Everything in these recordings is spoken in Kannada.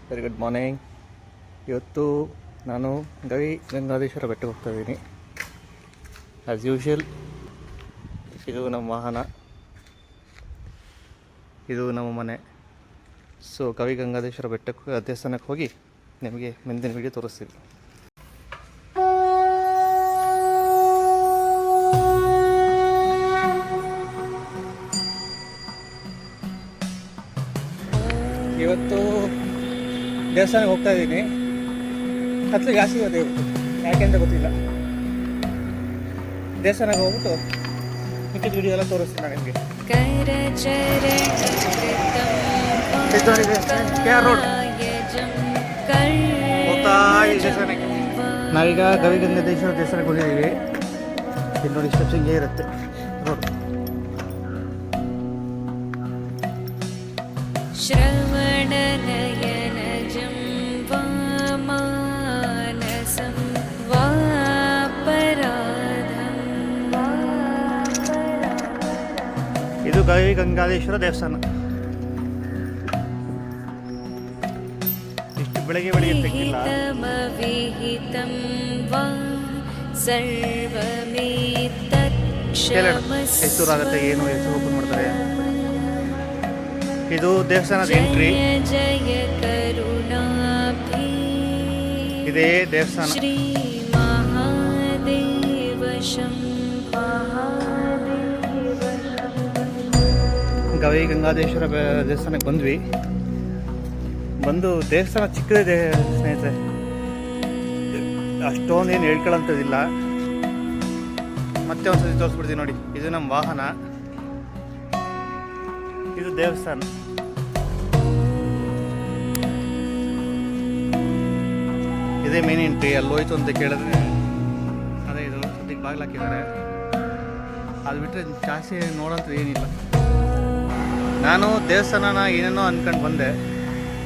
Very good morning. ಇವತ್ತು ನಾನು ಗವಿ ಗಂಗಾಧೇಶ್ವರ ಬೆಟ್ಟಕ್ಕೆ ಹೋಗ್ತಾ ಇದ್ದೀನಿ. ಆ್ಯಸ್ ಯೂಶುವಲ್ ಇದು ನಮ್ಮ ವಾಹನ, ಇದು ನಮ್ಮ ಮನೆ. ಸೊ ಗವಿ ಗಂಗಾಧೇಶ್ವರ ಬೆಟ್ಟಕ್ಕೆ ದೇವಸ್ಥಾನಕ್ಕೆ ಹೋಗಿ ನಿಮಗೆ ಮುಂದಿನ ವಿಡಿಯೋ ತೋರಿಸ್ತೀವಿ. ಇವತ್ತು ದೇವಸ್ಥಾನಕ್ಕೆ ಹೋಗ್ತಾ ಇದ್ದೀನಿ. ಹತ್ತು ಜಾಸ್ತಿ ಇವತ್ತು ಯಾಕೆಂತ ಗೊತ್ತಿಲ್ಲ. ದೇವಸ್ಥಾನಕ್ಕೆ ಹೋಗ್ಬಿಟ್ಟು ಮಿಕ್ಕಿದ ವಿಡಿಯೋ ಎಲ್ಲ ತೋರಿಸ್ತೀನಿ ನಾನು ನಿಮಗೆ. ನಾವೀಗ ಗವಿ ಗಂಗಾಧೇಶ್ವರ ದೇವಸ್ಥಾನಕ್ಕೆ ಹೋಗಿದ್ದೀವಿ. ಇಲ್ಲಿ ನೋಡಿ ಸ್ಟೆಪ್ಸ್ ಹಿಂಗೆ ಇರುತ್ತೆ ರೋಡ್. ಇದು ಗವಿ ಗಂಗಾಧೇಶ್ವರ ದೇವಸ್ಥಾನ. ಇಷ್ಟು ಬೆಳಗ್ಗೆ ತೆಗಿಲ್ಲ. ಹೆಸರು ಆಗುತ್ತೆ, ಏನು ಹೆಸರು ಓಪನ್ ಮಾಡ್ತಾರೆ. ಇದು ದೇವಸ್ಥಾನದ ಎಂಟ್ರಿ. ಇದೇ ದೇವಸ್ಥಾನ. ಗವಿ ಗಂಗಾಧೇಶ್ವರ ದೇವಸ್ಥಾನಕ್ಕೆ ಬಂದು ದೇವಸ್ಥಾನ ಚಿಕ್ಕದಿದೆ ಸ್ನೇಹಿತರೆ, ಅಷ್ಟೊಂದೇನು ಹೇಳ್ಕೊಳ್ಳೋಂಥದ್ದಿಲ್ಲ. ಮತ್ತೆ ಒಂದ್ಸತಿ ತೋರಿಸ್ಬಿಡ್ತೀವಿ ನೋಡಿ. ಇದು ನಮ್ಮ ವಾಹನ, ಇದು ದೇವಸ್ಥಾನ. ಇದೇ ಮೇನ್ ಎಂಟ್ರಿ. ಅಲ್ಲಿ ಹೋಯ್ತು ಅಂತ ಕೇಳಿದ್ರೆ ಅದೇ ಇದು ಸದ್ಯಕ್ಕೆ ಬಾಗಿಲು ಹಾಕಿದ್ದಾರೆ. ಅದು ಬಿಟ್ಟರೆ ಜಾಸ್ತಿ ನೋಡೋಂಥದ್ದು ಏನಿಲ್ಲ. ನಾನು ದೇವಸ್ಥಾನನ ಏನೇನೋ ಅಂದ್ಕೊಂಡು ಬಂದೆ,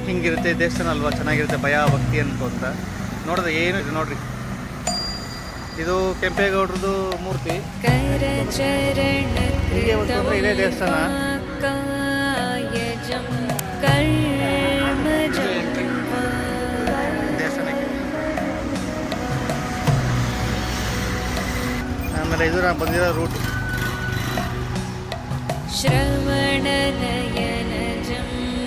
ಹಿಂಗಿರುತ್ತೆ ದೇವಸ್ಥಾನ ಅಲ್ವಾ, ಚೆನ್ನಾಗಿರುತ್ತೆ, ಭಯ ಭಕ್ತಿ ಅಂತ ನೋಡಿದ್ರೆ ಏನು ಇದು ನೋಡ್ರಿ. ಇದು ಕೆಂಪೇಗೌಡರದು ಮೂರ್ತಿ. ಹೀಗೆ ಒಂದು ಇದೇ ದೇವಸ್ಥಾನ. ದೇವಸ್ಥಾನಕ್ಕೆ ಆಮೇಲೆ ಇದು ನಾನು ಬಂದಿರೋ ರೂಟ್.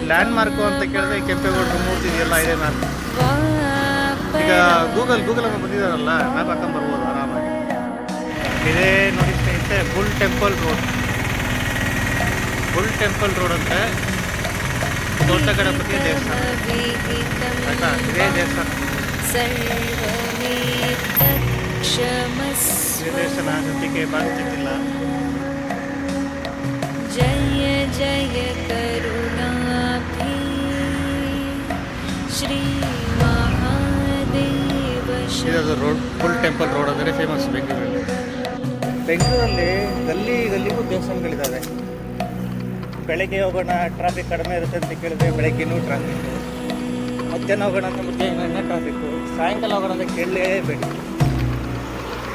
ಲ್ಯಾಂಡ್ ಮಾರ್ಕು ಅಂತ ಕೇಳಿದ್ರೆ ಕೆಂಪೇಗೌಡರ ಮೂರ್ತಿ ಇದೆಯಲ್ಲ, ಇದೇ ಮ್ಯಾಪ್. ಈಗ ಗೂಗಲ್ ಅನ್ನು ಬಂದಿದ್ದಾರಲ್ಲ, ಮ್ಯಾಪ್ ಹಾಕೊಂಡು ಬರ್ಬೋದು ಆರಾಮಾಗಿ. ಇದೇ ನೋಡಿ ಸ್ನೇಹಿತರೆ, ಬುಲ್ ಟೆಂಪಲ್ ರೋಡ್ ಅಂತ ದೊಡ್ಡ ಗಣಪತಿ ದೇವಸ್ಥಾನ ಆಯ್ತಾ. ಇದೇ ದೇವಸ್ಥಾನ ಸದ್ಯಕ್ಕೆ ಬಾಗುತ್ತಿಲ್ಲ. ಜಯ ಜಯ ಕರುಣಾಭಿ ಶ್ರೀ ಮಹಾದೇವ. ಇದು ರೋಡ್, ಫುಲ್ ಟೆಂಪಲ್ ರೋಡ್ ಅಂದರೆ ಫೇಮಸ್ ಬೆಂಗಳೂರಲ್ಲಿ. ಗಲ್ಲಿಗೂ ದೇವಸ್ಥಾನಗಳಿದ್ದಾವೆ. ಬೆಳಗ್ಗೆ ಹೋಗೋಣ ಟ್ರಾಫಿಕ್ ಕಡಿಮೆ ಇರುತ್ತೆ ಅಂತ ಕೇಳಿದ್ರೆ ಬೆಳಗ್ಗೆನೂ ಟ್ರಾಫಿಕ್ಕು, ಮಧ್ಯಾಹ್ನ ಹೋಗೋಣ ಅಂತ ಮಧ್ಯಾಹ್ನ ಟ್ರಾಫಿಕ್ಕು, ಸಾಯಂಕಾಲ ಹೋಗೋಣ ಅಂತ ಕೇಳಲೇಬೇಕು.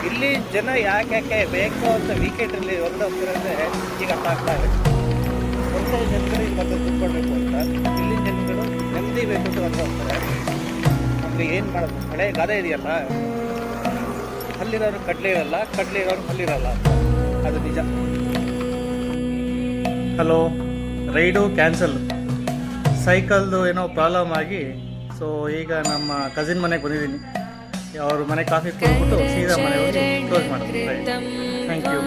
ಇಲ್ಲಿ ಜನ ಯಾಕೆ ಬೇಕು ಅಂತ ವೀಕೆಂಡಲ್ಲಿ ಹೊರಗೆ ಹೋಗ್ತಿರಂದರೆ ಈಗ ಆಗ್ತಾ ಇದೆ. ಒಂದ್ಸಲ ಜನಗಳು ಇಲ್ಲಿ ಬಂದು ಕುತ್ಕೊಳ್ಬೇಕು ಅಂತ, ಇಲ್ಲಿನ ಜನಗಳು ನೆಮ್ಮದಿ ಬೇಕು ಅಂತ ಹೊರಗೆ ಹೋಗ್ತಾರೆ. ನಮಗೆ ಏನು ಮಾಡೋದು, ಹಳೆ ಗಾದೆ ಇದೆಯಲ್ಲ, ಹಲ್ಲಿರೋರು ಕಡಲೆ ಇರಲ್ಲ, ಕಡಲೆ ಇರೋರು ಹಲ್ಲಿರಲ್ಲ, ಅದು ನಿಜ. Hello, raid cancel. ಸೈಕಲ್ದು ಏನೋ ಪ್ರಾಬ್ಲಮ್ ಆಗಿ ಸೊ ಈಗ ನಮ್ಮ ಕಸಿನ್ ಮನೆಗೆ ಬಂದಿದ್ದೀನಿ. ಅವ್ರ ಮನೆ ಕಾಫಿ ಕೊಟ್ಬಿಟ್ಟು ಸೀದಾ ಮನೆ ಹೋಗಿ ಕ್ಲೋಸ್ ಮಾಡ್ತೀನಿ. Thank you.